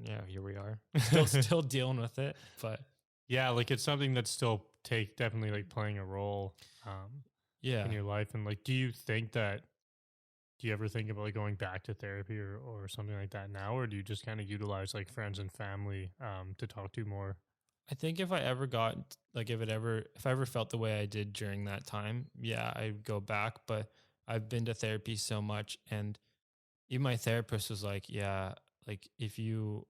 yeah, here we are still dealing with it, but yeah, like it's something that's still definitely like playing a role yeah. in your life. And like, do you ever think about like going back to therapy or something like that now, or do you just kind of utilize like friends and family to talk to more? I think if I ever got like if I ever felt the way I did during that time, yeah, I'd go back. But I've been to therapy so much, and even my therapist was like, yeah, like if you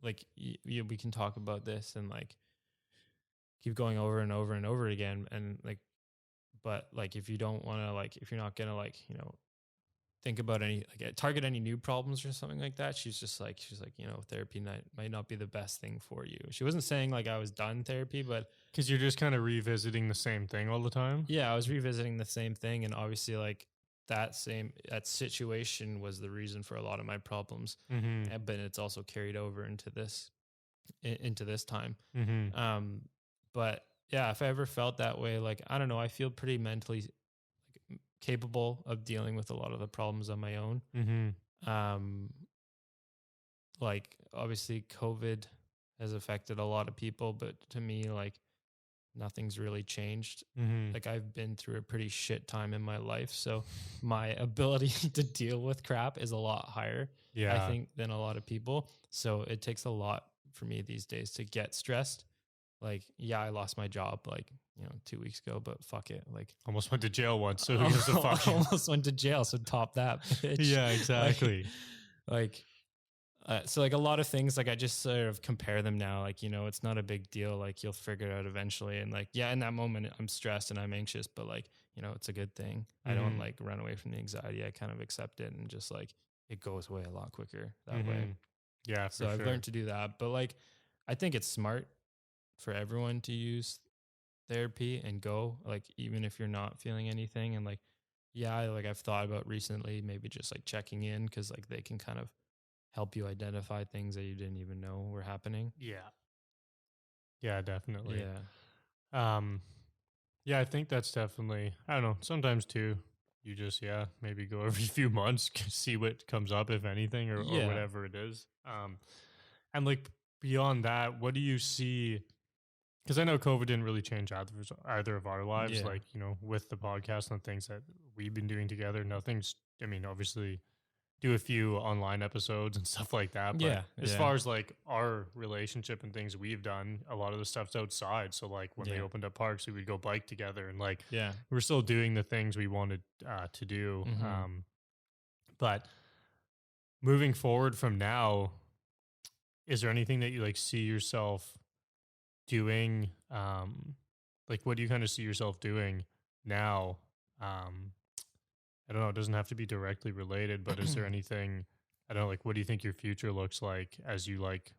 like we can talk about this and like keep going over and over and over again, and like, but like if you don't want to, like if you're not gonna like think about any like target any new problems or something like that, she's like therapy might not be the best thing for you. She wasn't saying like I was done therapy, but Because you're just kind of revisiting the same thing all the time. yeah, I was revisiting the same thing, and obviously like that situation was the reason for a lot of my problems. Mm-hmm. But it's also carried over into this time. Mm-hmm. But yeah, if I ever felt that way, like I don't know, I feel pretty mentally like capable of dealing with a lot of the problems on my own. Mm-hmm. Um, like obviously COVID has affected a lot of people, but to me, like nothing's really changed. Mm-hmm. Like I've been through a pretty shit time in my life, so my ability to deal with crap is a lot higher, Yeah. I think, than a lot of people. So it takes a lot for me these days to get stressed. Like, yeah, I lost my job like 2 weeks ago, but fuck it. Like, Almost went to jail once, so who gives a fuck? Almost went to jail, so top that, bitch. Yeah, exactly. Like so like a lot of things, like I just sort of compare them now. Like, it's not a big deal. Like you'll figure it out eventually. And like, yeah, in that moment I'm stressed and I'm anxious, but like, it's a good thing. I don't like run away from the anxiety. I kind of accept it and just like, it goes away a lot quicker that way. Yeah. So I've learned to do that. But like, I think it's smart for everyone to use therapy and go, like, even if you're not feeling anything. And like, yeah, like I've thought about recently, maybe just like checking in, 'cause like they can kind of help you identify things that you didn't even know were happening. Yeah. Yeah, definitely. Yeah. Yeah, I think that's definitely, I don't know, sometimes too, you just, maybe go every few months, see what comes up, if anything, or Yeah. whatever it is. And like beyond that, what do you see? Because I know COVID didn't really change either of our lives, Yeah. like, with the podcast and the things that we've been doing together, nothing's, I mean, obviously do a few online episodes and stuff like that. But Yeah. as far as like our relationship and things we've done, a lot of the stuff's outside. So like when they opened up parks, we would go bike together and like Yeah. we're still doing the things we wanted to do. But moving forward from now, is there anything that you like see yourself doing? Like what do you kind of see yourself doing now? I don't know. It doesn't have to be directly related, but is there anything, I don't know, like, what do you think your future looks like as you like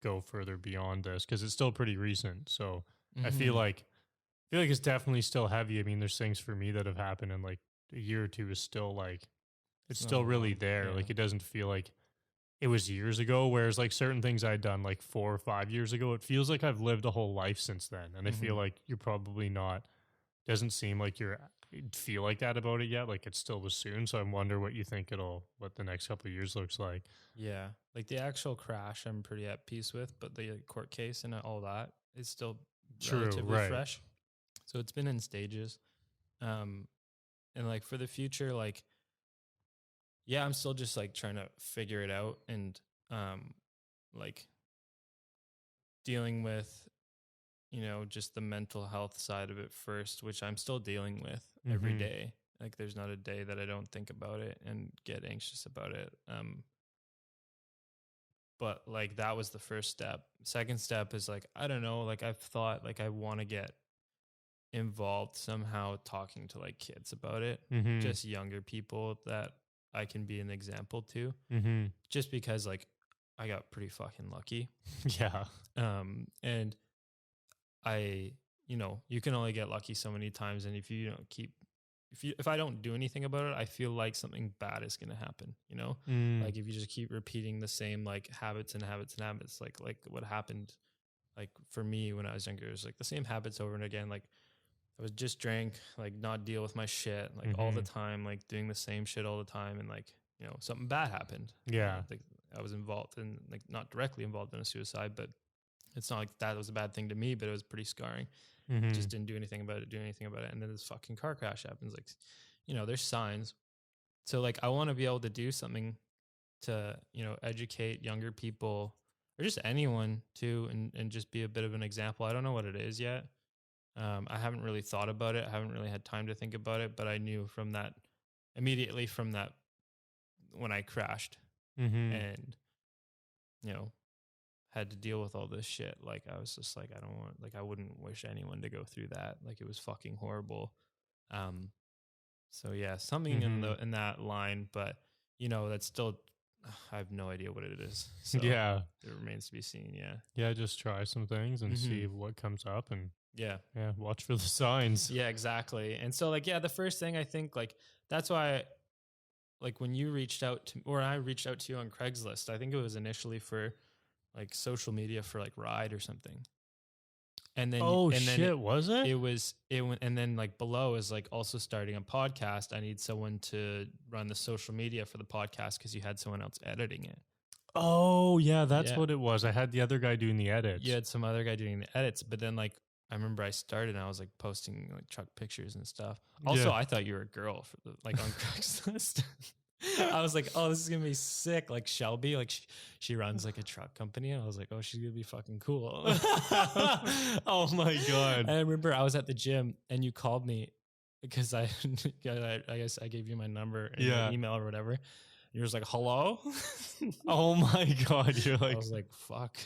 go further beyond this? Cause it's still pretty recent. So I feel like it's definitely still heavy. I mean, there's things for me that have happened in like a year or two is still like, it's still really there. Yeah. Like it doesn't feel like it was years ago. Whereas like certain things I'd done like 4 or 5 years ago, it feels like I've lived a whole life since then. And I feel like you're probably not, doesn't seem like you're feel like that about it yet. Like it still was soon. So I wonder what you think what the next couple of years looks like. Yeah. Like the actual crash, I'm pretty at peace with, but the court case and all that is still relatively fresh. So it's been in stages. And like for the future, like, yeah, I'm still just like trying to figure it out and, like dealing with, just the mental health side of it first, which I'm still dealing with every day. Like there's not a day that I don't think about it and get anxious about it. But like that was the first step. Second step is like, I don't know, like I've thought like I want to get involved somehow talking to like kids about it, just younger people that I can be an example to, just because like I got pretty fucking lucky. Yeah. And I, you can only get lucky so many times. And if you don't if I don't do anything about it, I feel like something bad is going to happen, like if you just keep repeating the same like habits and habits and habits, like what happened, like for me when I was younger, it was like the same habits over and again. Like I was just drank, like not deal with my shit, like all the time, like doing the same shit all the time. And like, something bad happened. Yeah. Like I was involved in, like, not directly involved in a suicide, but it's not like that was a bad thing to me, but it was pretty scarring. Just didn't do anything about it. And then this fucking car crash happens. Like, there's signs. So like, I want to be able to do something to, educate younger people or just anyone too, and just be a bit of an example. I don't know what it is yet. I haven't really thought about it. I haven't really had time to think about it, but I knew immediately from that, when I crashed and, had to deal with all this shit. Like, I was just like, I wouldn't wish anyone to go through that. Like, it was fucking horrible. So yeah, something in that line, but that's still, I have no idea what it is. So yeah, it remains to be seen. Yeah. Yeah. Just try some things and see what comes up, and yeah, watch for the signs. Yeah, exactly. And so like, the first thing I think, like, that's why, like, when you reached out to, or I reached out to you on Craigslist, I think it was initially for like social media for like Ride or something. And then, was it? And then like below is like also starting a podcast. I need someone to run the social media for the podcast because you had someone else editing it. Oh yeah, that's what it was. I had the other guy doing the edits. You had some other guy doing the edits, but then like, I remember I started and I was like posting like truck pictures and stuff. Also, I thought you were a girl for like on Craigslist. I was like, oh, this is gonna be sick. Like Shelby, like she runs like a truck company, and I was like, oh, she's gonna be fucking cool. Oh my god! And I remember I was at the gym and you called me because I guess I gave you my number and your email or whatever. You're just like, hello? Oh my god! You're like, I was like, fuck.